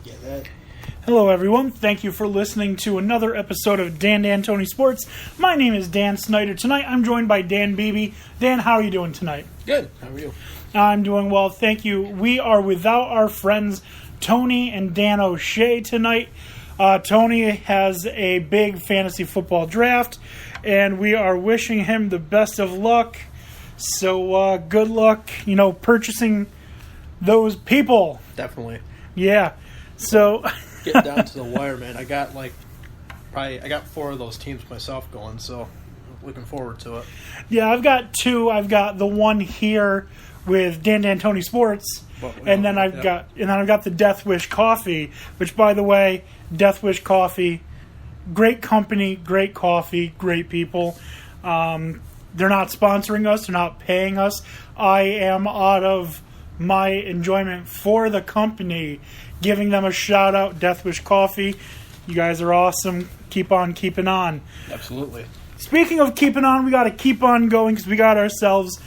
Yeah, that. Hello, everyone. Thank you for listening to another episode of Dan Tony Sports. My name is Dan Snyder. Tonight, I'm joined by Dan Beebe. Dan, how are you doing tonight? Good. How are you? I'm doing well, thank you. We are without our friends Tony and Dan O'Shea tonight. Tony has a big fantasy football draft, and we are wishing him the best of luck. So, good luck, purchasing those people. Definitely. Yeah. So getting down to the wire, man. I got four of those teams myself going, so looking forward to it. Yeah, I've got two. I've got the one here with Dan Tony Sports, and then I've got the Death Wish Coffee, which, by the way, Death Wish Coffee, great company, great coffee, great people. They're not sponsoring us. They're not paying us. I am out of my enjoyment for the company, giving them a shout out. Death Wish Coffee, you guys are awesome. Keep on keeping on. Absolutely. Speaking of keeping on, we got to keep on going because we got ourselves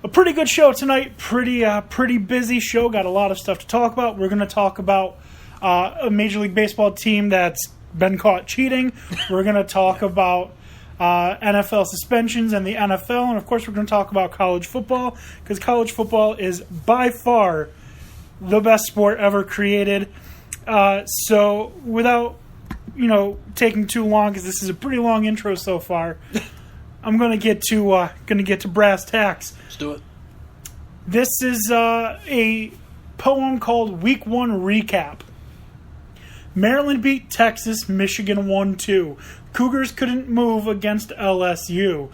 a pretty good show tonight. Pretty busy show. Got a lot of stuff to talk about. We're going to talk about a Major League Baseball team that's been caught cheating. We're going to talk about NFL suspensions and the NFL, and of course we're going to talk about college football because college football is by far the best sport ever created. So without taking too long, because this is a pretty long intro so far, I'm going to get to brass tacks. Let's do it. This is a poem called Week 1 Recap. Maryland beat Texas, Michigan 1-2. Cougars couldn't move against LSU.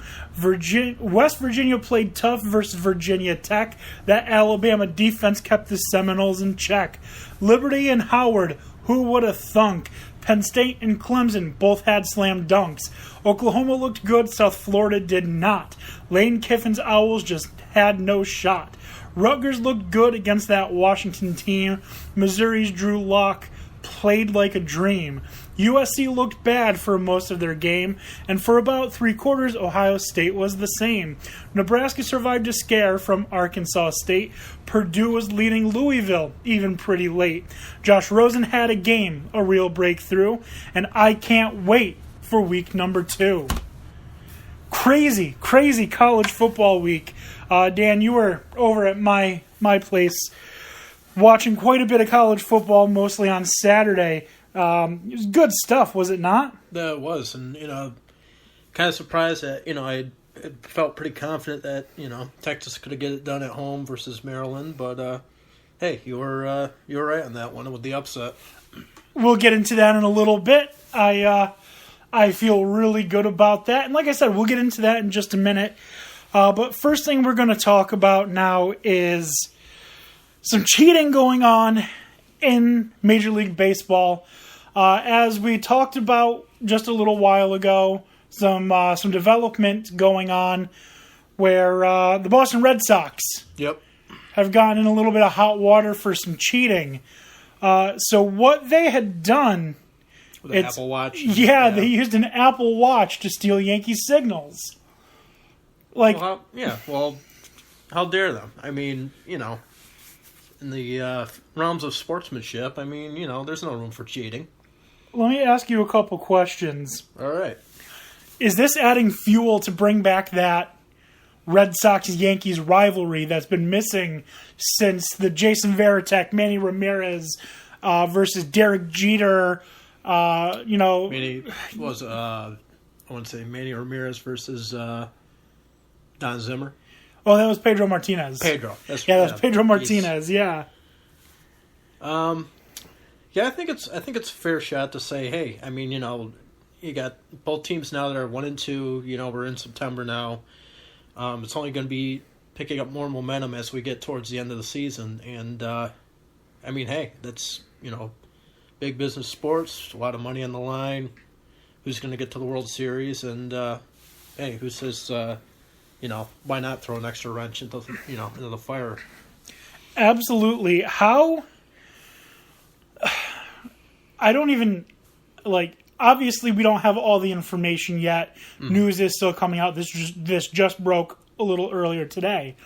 West Virginia played tough versus Virginia Tech. That Alabama defense kept the Seminoles in check. Liberty and Howard, who would have thunk? Penn State and Clemson both had slam dunks. Oklahoma looked good, South Florida did not. Lane Kiffin's Owls just had no shot. Rutgers looked good against that Washington team. Missouri's Drew Lock played like a dream. USC looked bad for most of their game, and for about 3/4, Ohio State was the same. Nebraska survived a scare from Arkansas State. Purdue was leading Louisville, even pretty late. Josh Rosen had a game, a real breakthrough, and I can't wait for week number 2. Crazy college football week. Dan, you were over at my place watching quite a bit of college football, mostly on Saturday. It was good stuff, was it not? That was, and kind of surprised that I felt pretty confident that Texas could get it done at home versus Maryland, but hey, you were right on that one with the upset. We'll get into that in a little bit. I feel really good about that, and like I said, we'll get into that in just a minute. But first thing we're going to talk about now is some cheating going on in Major League Baseball. As we talked about just a little while ago, some development going on where the Boston Red Sox have gotten in a little bit of hot water for some cheating. So what they had done... With an Apple Watch? Yeah, they used an Apple Watch to steal Yankee signals. Well, how dare them? I mean, in the realms of sportsmanship, there's no room for cheating. Let me ask you a couple questions. All right. Is this adding fuel to bring back that Red Sox-Yankees rivalry that's been missing since the Jason Varitek, Manny Ramirez versus Derek Jeter, Manny was, I want to say Manny Ramirez versus Don Zimmer. Oh, that was Pedro Martinez. Pedro. That was Pedro Martinez, yeah. Yeah, I think it's a fair shot to say, hey, you got both teams now that are 1-2. We're in September now. It's only going to be picking up more momentum as we get towards the end of the season. And hey, that's big business sports, a lot of money on the line. Who's going to get to the World Series? And hey, who says why not throw an extra wrench into the fire? Absolutely. How? I don't even obviously we don't have all the information yet. News is still coming out. This just broke a little earlier today.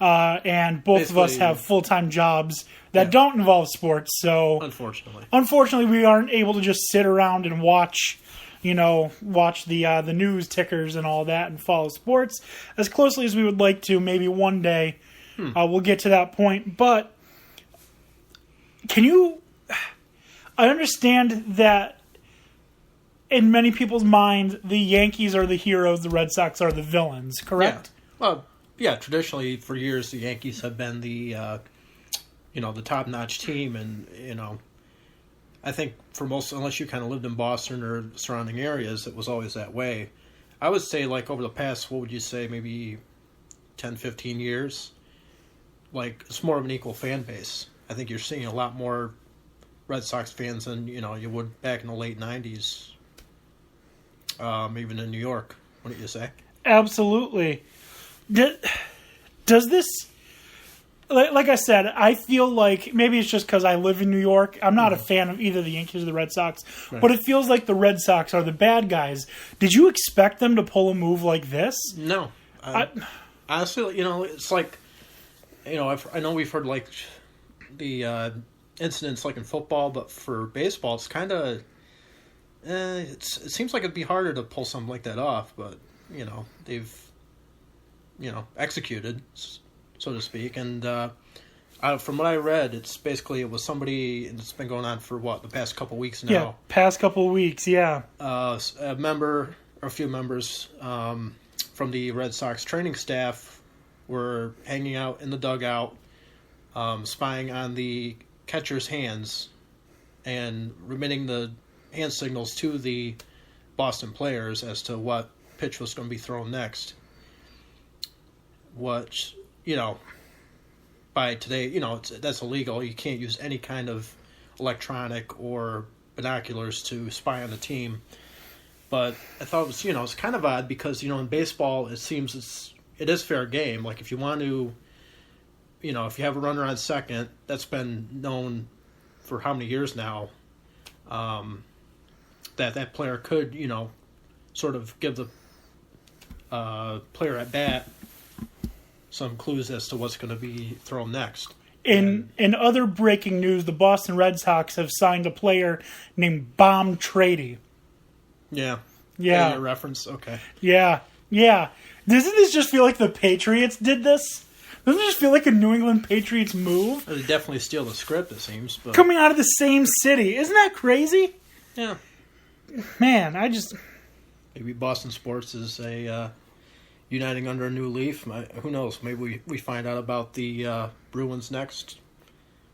and both of us Basically, have full-time jobs that don't involve sports. So unfortunately, we aren't able to just sit around and watch the news tickers and all that and follow sports as closely as we would like to. Maybe one day we'll get to that point. But I understand that in many people's mind, the Yankees are the heroes, the Red Sox are the villains, correct? Yeah. Well, yeah, traditionally for years the Yankees have been the the top-notch team, and I think for most, unless you kind of lived in Boston or surrounding areas, it was always that way. I would say, like, over the past, what would you say, maybe 10, 15 years, like, it's more of an equal fan base. I think you're seeing a lot more Red Sox fans than, you would back in the late 90s, even in New York, wouldn't you say? Absolutely. Does this... Like I said, I feel like maybe it's just because I live in New York. I'm not a fan of either the Yankees or the Red Sox, but it feels like the Red Sox are the bad guys. Did you expect them to pull a move like this? No. Honestly, it's like, I know we've heard like the incidents like in football, but for baseball, it's kind of, it seems like it'd be harder to pull something like that off, but, they've, executed, so to speak, and from what I read, it was somebody, and it's been going on for the past couple weeks now. Yeah, past couple of weeks, yeah. A few members from the Red Sox training staff were hanging out in the dugout, spying on the catcher's hands, and remitting the hand signals to the Boston players as to what pitch was going to be thrown next. What... by today, that's illegal. You can't use any kind of electronic or binoculars to spy on the team. But I thought it was, it's kind of odd because, in baseball, it seems it is fair game. Like, if you want to, if you have a runner on second, that's been known for how many years now, that player could, sort of give the player at bat some clues as to what's going to be thrown next. In other breaking news, the Boston Red Sox have signed a player named Bomb Trady. Yeah. Yeah. A reference? Okay. Yeah. Yeah. Doesn't this just feel like the Patriots did this? Doesn't it just feel like a New England Patriots move? They definitely steal the script, it seems. But... coming out of the same city. Isn't that crazy? Yeah. Man, maybe Boston sports is uniting under a new leaf. Who knows? Maybe we find out about the Bruins next.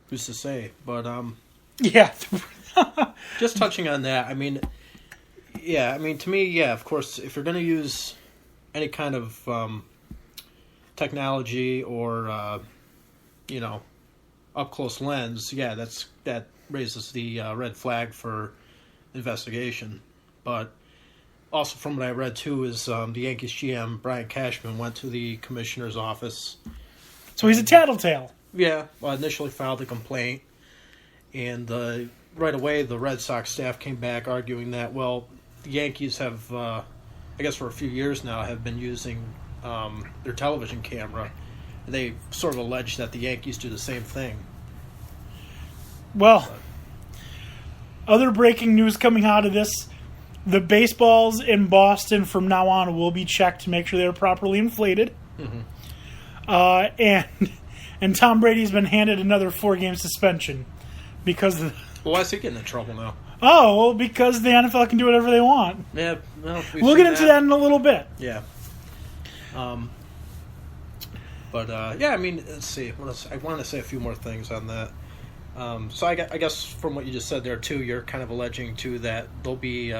Who's to say? But yeah. Just touching on that. To me, of course, if you're going to use any kind of technology or up close lens, that raises the red flag for investigation. But also, from what I read, too, is the Yankees GM, Brian Cashman, went to the commissioner's office. So he's a tattletale. Yeah. Well, initially filed a complaint. And right away, the Red Sox staff came back arguing that, the Yankees have, I guess for a few years now, have been using their television camera. They sort of allege that the Yankees do the same thing. Well, other breaking news coming out of this. The baseballs in Boston from now on will be checked to make sure they're properly inflated. Mm-hmm. And Tom Brady's been handed another 4-game suspension because of why is he getting in trouble now? Oh, well, because the NFL can do whatever they want. Yeah, we'll get into that in a little bit. Yeah. Let's see. I want to say a few more things on that. So I guess from what you just said there, too, you're kind of alleging, too, that they'll be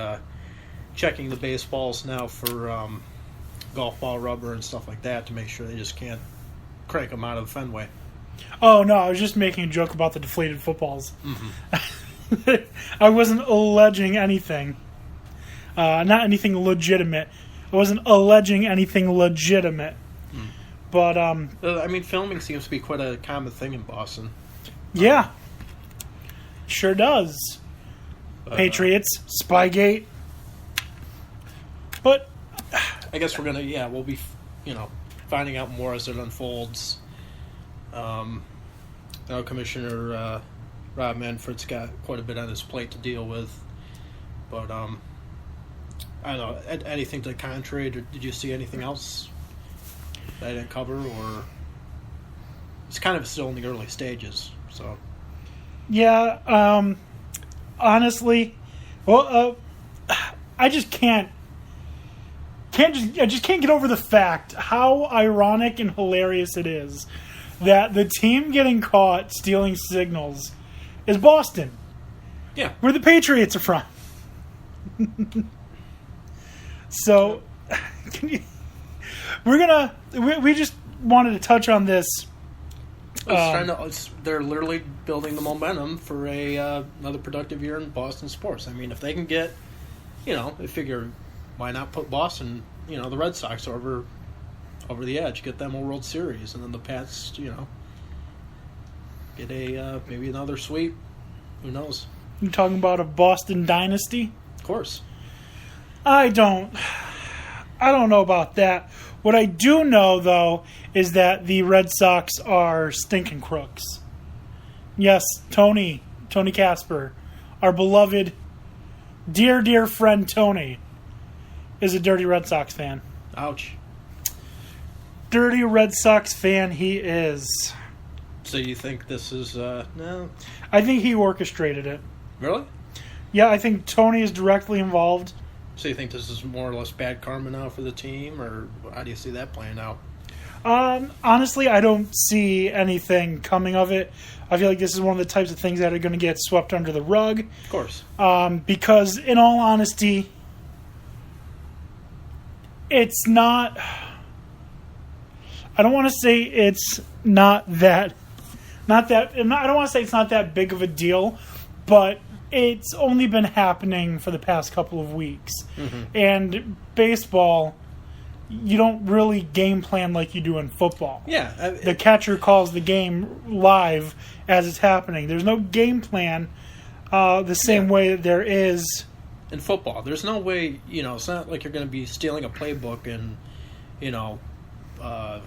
checking the baseballs now for golf ball rubber and stuff like that to make sure they just can't crank them out of Fenway. Oh, no, I was just making a joke about the deflated footballs. Mm-hmm. I wasn't alleging anything. Not anything legitimate. I wasn't alleging anything legitimate. Mm. But, filming seems to be quite a common thing in Boston. Yeah. Sure does. Patriots, Spygate. But I guess we'll be, finding out more as it unfolds. Now Commissioner Rob Manfred's got quite a bit on his plate to deal with. But I don't know. Anything to the contrary? Did you see anything else that I didn't cover, or it's kind of still in the early stages? So yeah, honestly, well, I just can't get over the fact how ironic and hilarious it is that the team getting caught stealing signals is Boston. Yeah, where the Patriots are from. So, we just wanted to touch on this. They're literally building the momentum for another productive year in Boston sports. I mean, if they can get, they figure, why not put Boston, the Red Sox over the edge, get them a World Series, and then the Pats, get maybe another sweep. Who knows? You're talking about a Boston dynasty? Of course. I don't know about that. What I do know, though, is that the Red Sox are stinking crooks. Yes, Tony Casper, our beloved, dear friend Tony, is a dirty Red Sox fan. Ouch. Dirty Red Sox fan he is. So you think this is, no? I think he orchestrated it. Really? Yeah, I think Tony is directly involved. So you think this is more or less bad karma now for the team, or how do you see that playing out? Honestly, I don't see anything coming of it. I feel like this is one of the types of things that are going to get swept under the rug. Of course. Because, in all honesty, it's not... I don't want to say it's not that... I don't want to say it's not that big of a deal, but it's only been happening for the past couple of weeks. Mm-hmm. And baseball, you don't really game plan like you do in football. Yeah. The catcher calls the game live as it's happening. There's no game plan the same way that there is in football. There's no way, it's not like you're going to be stealing a playbook and,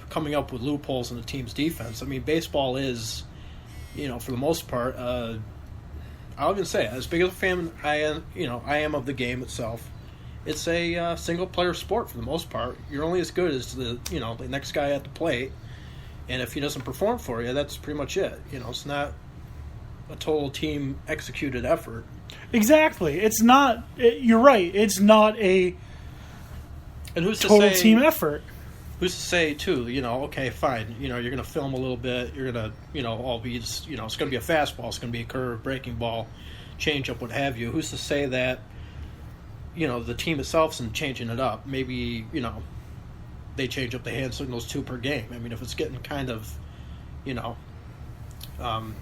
coming up with loopholes in the team's defense. I mean, baseball is, for the most part, I'll even say, as big of a fan I am of the game itself, it's a single-player sport for the most part. You're only as good as the next guy at the plate, and if he doesn't perform for you, that's pretty much it. It's not a total team executed effort. Exactly. It's not. You're right. It's not a total team effort. Who's to say, too, okay, fine, you're going to film a little bit, you're going to, all be, it's going to be a fastball, it's going to be a curve, breaking ball, change-up, what have you. Who's to say that, the team itself isn't changing it up? Maybe, they change up the hand signals 2 per game. I mean, if it's getting kind of,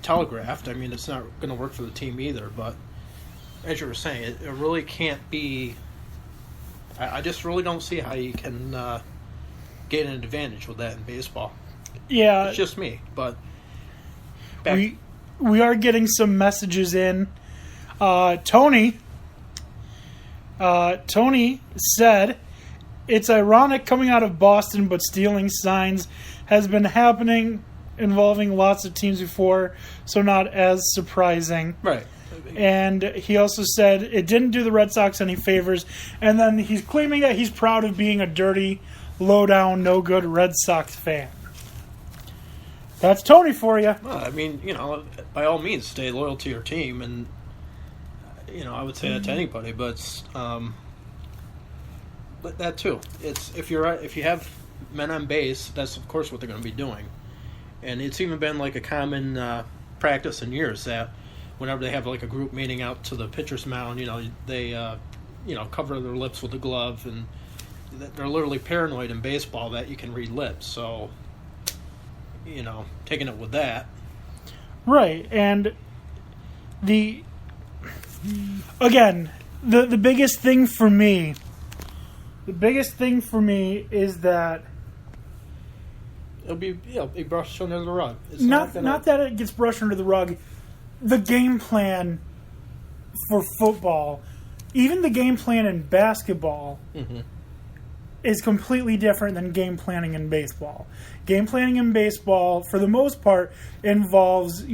telegraphed, I mean, it's not going to work for the team either. But as you were saying, it really can't be, I just really don't see how you can... gain an advantage with that in baseball. Yeah. It's just me, but... We are getting some messages in. Tony said, it's ironic coming out of Boston, but stealing signs has been happening involving lots of teams before, so not as surprising. Right. And he also said it didn't do the Red Sox any favors, and then he's claiming that he's proud of being a dirty... low-down, no-good Red Sox fan. That's Tony for you. Well, I mean, by all means, stay loyal to your team, and I would say that to anybody. But that too. It's if you have men on base, that's of course what they're going to be doing, and it's even been like a common practice in years that whenever they have like a group meeting out to the pitcher's mound, they cover their lips with a glove and. They're literally paranoid in baseball that you can read lips. So, taking it with that. Right. And the biggest thing for me is that it'll be brushed under the rug. It's not that it gets brushed under the rug. The game plan for football, even the game plan in basketball, is completely different than game planning in baseball. Game planning in baseball, for the most part, involves,